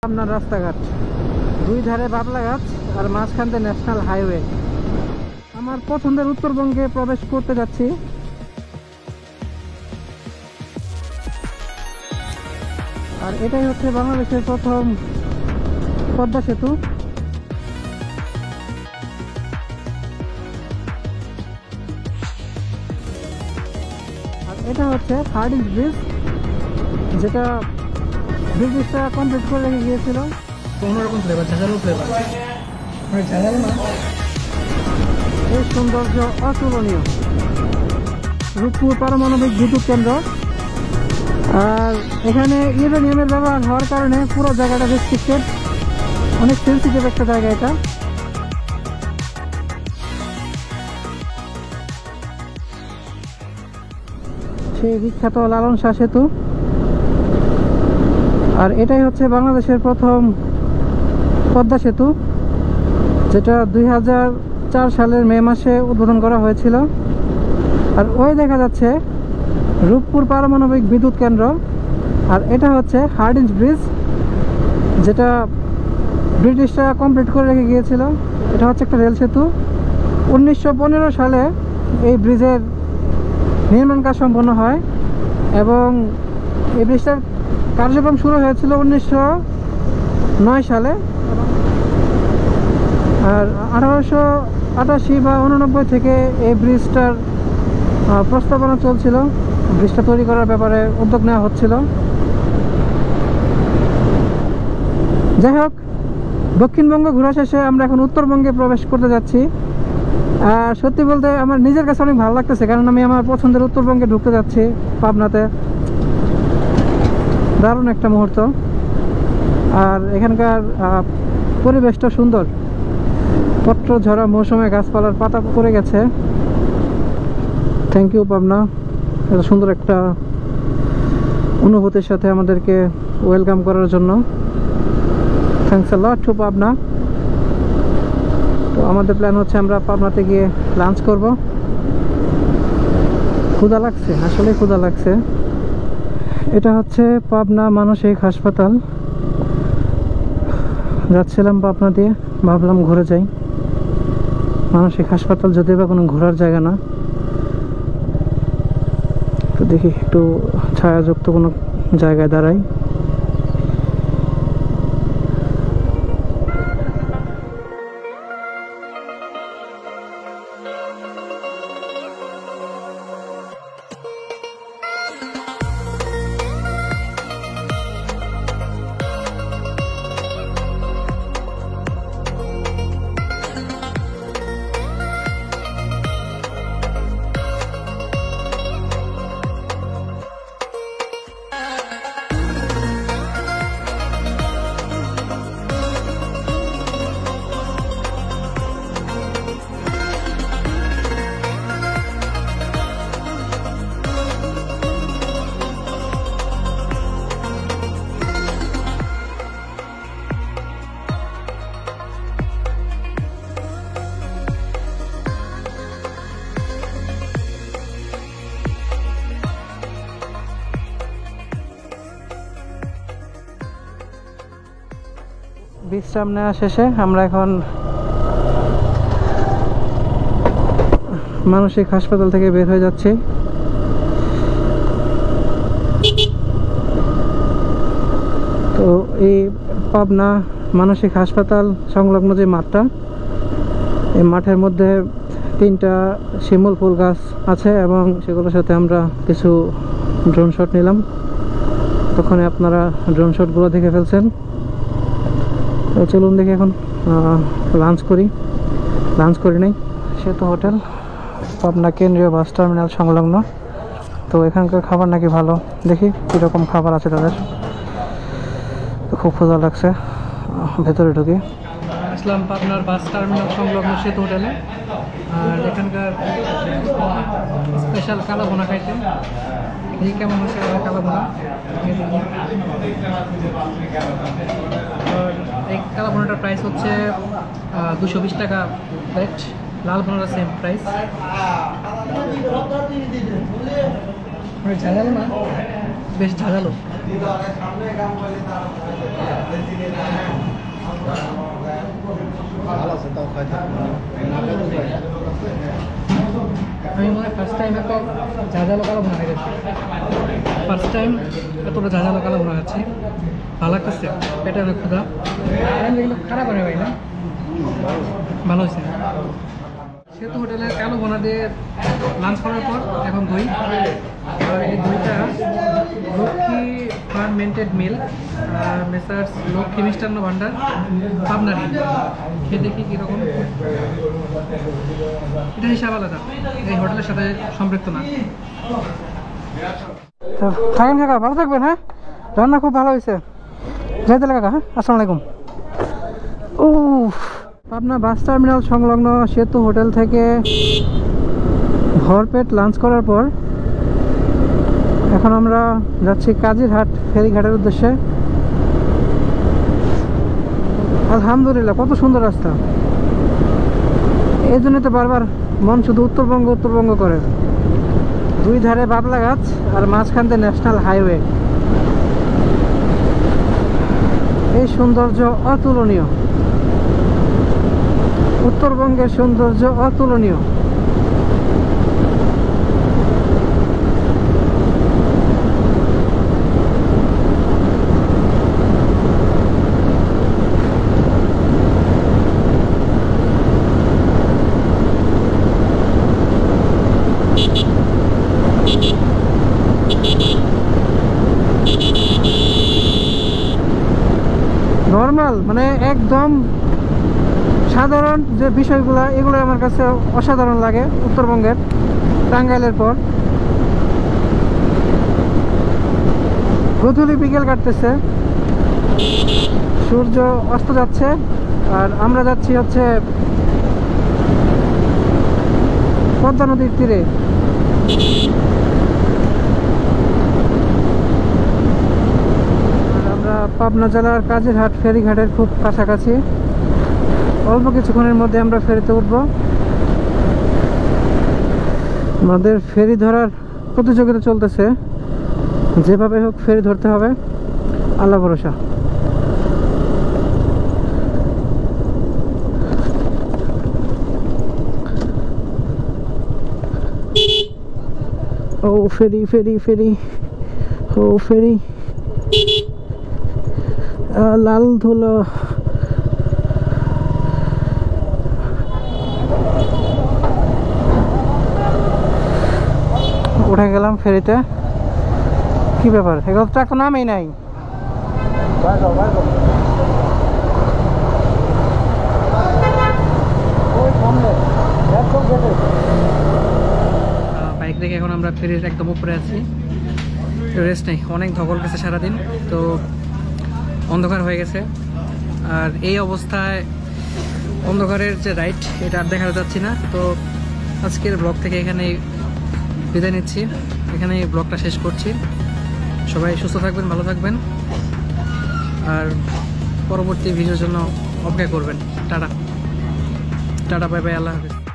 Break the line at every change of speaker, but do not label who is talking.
আপনার রাস্তাঘাট দুই ধারে বাবলা গাছ আর মাঝখানতে ন্যাশনাল হাইওয়ে। আমার পছন্দের উত্তরবঙ্গে প্রবেশ করতে যাচ্ছি। আর এটাই হচ্ছে বাংলাদেশের প্রথম পদ্মা সেতু। আর এটা হচ্ছে হার্ডিঞ্জ ব্রিজ, যেটা ব্রিটিশরা কমপ্লিট করে রেখে গিয়েছিল।
অন্যরকম ফ্লেভার, ঝাঁঝালো ফ্লেভার, মানে ঝাঁঝালো না।
এই সৌন্দর্য অতুলনীয়। রূপপুর পারমাণবিক বিদ্যুৎ কেন্দ্র, আর এখানে ইউরেনিয়ামের ব্যবহার হওয়ার কারণে পুরো জায়গাটা রেস্ট্রিক্টেড, অনেক সেন্সিটিভ একটা জায়গা এটা। সেই বিখ্যাত লালন শাহ সেতু। আর এটাই হচ্ছে বাংলাদেশের প্রথম পদ্মা সেতু, যেটা 2004 সালের মে মাসে উদ্বোধন করা হয়েছিল। আর ওই দেখা যাচ্ছে রূপপুর পারমাণবিক বিদ্যুৎ কেন্দ্র। আর এটা হচ্ছে হার্ডিঞ্জ ব্রিজ, যেটা ব্রিটিশরা কমপ্লিট করে রেখে গিয়েছিল। এটা হচ্ছে একটা রেল সেতু। 1915 সালে এই ব্রিজের নির্মাণ কাজ সম্পন্ন হয় এবং এই ব্রিজটার কার্যক্রম শুরু হয়েছিল 1909 সালে। আর 1888 বা 89 থেকে এই ব্রিজটার প্রস্তাবনা চলছিল, ব্রিজটা তৈরি করার ব্যাপারে উদ্যোগ নেওয়া হচ্ছিল। যাই হোক, দক্ষিণবঙ্গ ঘোরা শেষে আমরা এখন উত্তরবঙ্গে প্রবেশ করতে যাচ্ছি। আর সত্যি বলতে আমার নিজের কাছে অনেক ভালো লাগতেছে, কারণ আমি আমার পছন্দের উত্তরবঙ্গে ঢুকতে যাচ্ছি, পাবনাতে। দারুণ একটা মুহূর্ত। আর এখানকার পরিবেশটা সুন্দর, পত্র ঝরা মৌসুমে গাছপালার পাতা পড়ে গেছে। থ্যাংক ইউ পাবনা, এত সুন্দর একটা অনুভূতির সাথে আমাদেরকে ওয়েলকাম করার জন্য। Thanks a lot to Pabna. তো আমাদের প্ল্যান হচ্ছে আমরা পাবনাতে গিয়ে লাঞ্চ করব। ক্ষুধা লাগছে, আসলে ক্ষুধা লাগছে। এটা হচ্ছে পাবনা মানসিক হাসপাতাল। যাচ্ছিলাম পাবনা দিয়ে, ভাবলাম ঘুরে যাই। মানসিক হাসপাতাল যদিও বা কোনো ঘোরার জায়গা না, তো দেখি একটু ছায়াযুক্ত কোনো জায়গায় দাঁড়াই। বিশ্রাম নেওয়া শেষে আমরা এখন মানসিক হাসপাতাল থেকে বের হয়ে যাচ্ছি। তো এই পাবনা মানসিক হাসপাতাল সংলগ্ন যে মাঠটা, এই মাঠের মধ্যে 3টা শিমুল ফুল গাছ আছে এবং সেগুলোর সাথে আমরা কিছু ড্রোন শট নিলাম। তখন আপনারা ড্রোন শটগুলো দেখে ফেলছেন। তো চলুন দেখি এখন লাঞ্চ করি নাই। সেতু হোটেল, পাবনা কেন্দ্রীয় বাস টার্মিনাল সংলগ্ন। তো এখানকার খাবার নাকি ভালো, দেখি কীরকম খাবার আছে তাদের। তো খুব ক্ষুধা লাগছে, ভেতরে ঢুকি। আসলাম পাবনার বাস টার্মিনাল সংলগ্ন সেতু হোটেলে। আর এখানকার স্পেশাল কালো ভুনা খাইতে। এই কেমন হচ্ছে কালো ভুনা? এই কালো ভুনাটার প্রাইস হচ্ছে 220 টাকা প্লেট। লাল ভুনাটা সেম প্রাইস। ঝাঁঝালো না, বেশ ঝাঁঝালো।
আমি মনে হয় ফার্স্ট টাইম এত ঝাঁঝালো কালো ভুনা গেছি, ফার্স্ট টাইম এতটা ঝাঁঝালো কালো ভুনা খাচ্ছি। ভালো লাগতেছে, পেটে অনেক ক্ষুধা। কিন্তু খারাপ হয় ভাই, না ভালো হয়েছে। সেহেতু হোটেলের কালো ভুনা দিয়ে লাঞ্চ করার পর এখন দই, আর এই দইটা Lakshmi fermented milk messrs Lakshmi Mishtanna Bhandar পাবনারি। খেয়ে দেখি কীরকম। এটা হিসাব আলাদা, এই হোটেলের সাথে সম্পৃক্ত না।
থাকেন কাকা, ভালো থাকবেন। হ্যাঁ, রান্না খুব ভালো হয়েছে। যাইতে কাকা। হ্যাঁ, আসসালামু আলাইকুম। ও, পাবনা বাস টার্মিনাল সংলগ্ন সেতু হোটেল থেকে ভরপেট লাঞ্চ করার পর এখন আমরা যাচ্ছি কাজিরহাট ফেরিঘাটের উদ্দেশ্যে। আলহামদুলিল্লাহ, কত সুন্দর রাস্তা। এই জন্য তো বারবার মন শুধু উত্তরবঙ্গ উত্তরবঙ্গ করে। দুই ধারে বাবলা গাছ আর মাঝখান দিয়ে ন্যাশনাল হাইওয়ে। এই সৌন্দর্য অতুলনীয়, উত্তরবঙ্গের সৌন্দর্য অতুলনীয়। নর্মাল মানে একদম সাধারণ যে বিষয়গুলো, এগুলো আমার কাছে অসাধারণ লাগে উত্তরবঙ্গের, টাঙ্গাইলের পর। গধূলি বিকেল কাটতেছে, সূর্য অস্ত যাচ্ছে, আর আমরা যাচ্ছি হচ্ছে পদ্মা নদীর তীরে। আমরা পাবনা জেলার কাজিরহাট ফেরিঘাটের খুব কাছাকাছি। অল্প কিছুক্ষণের মধ্যে আমরা ফেরিতে উঠব। আমাদের ফেরি ধরার প্রতিযোগিতা চলতেছে, যেভাবে হোক ফেরি ধরতে হবে, আল্লাহ ভরসা। ও ফেরি ফেরি ফেরি, ও ফেরি, লাল ধুলো। উঠে গেলাম ফেরিতে। কি ব্যাপার, এগুলো তো একটা নামই নাই।
বাইক রেখে এখন আমরা ফেরির একদম উপরে আছি, রেস্ট নেই। অনেক ধকল গেছে সারাদিন, তো অন্ধকার হয়ে গেছে। আর এই অবস্থায় অন্ধকারের যে রাইড, এটা আর দেখা যাচ্ছি না। তো আজকের ব্লগ থেকে এখানে বিদায় নিচ্ছি, এখানে ব্লগটা শেষ করছি। সবাই সুস্থ থাকবেন, ভালো থাকবেন, আর পরবর্তী ভিডিওর জন্য অপেক্ষা করবেন। টাটা টাটা, বাই বাই, আল্লাহ হাফেজ।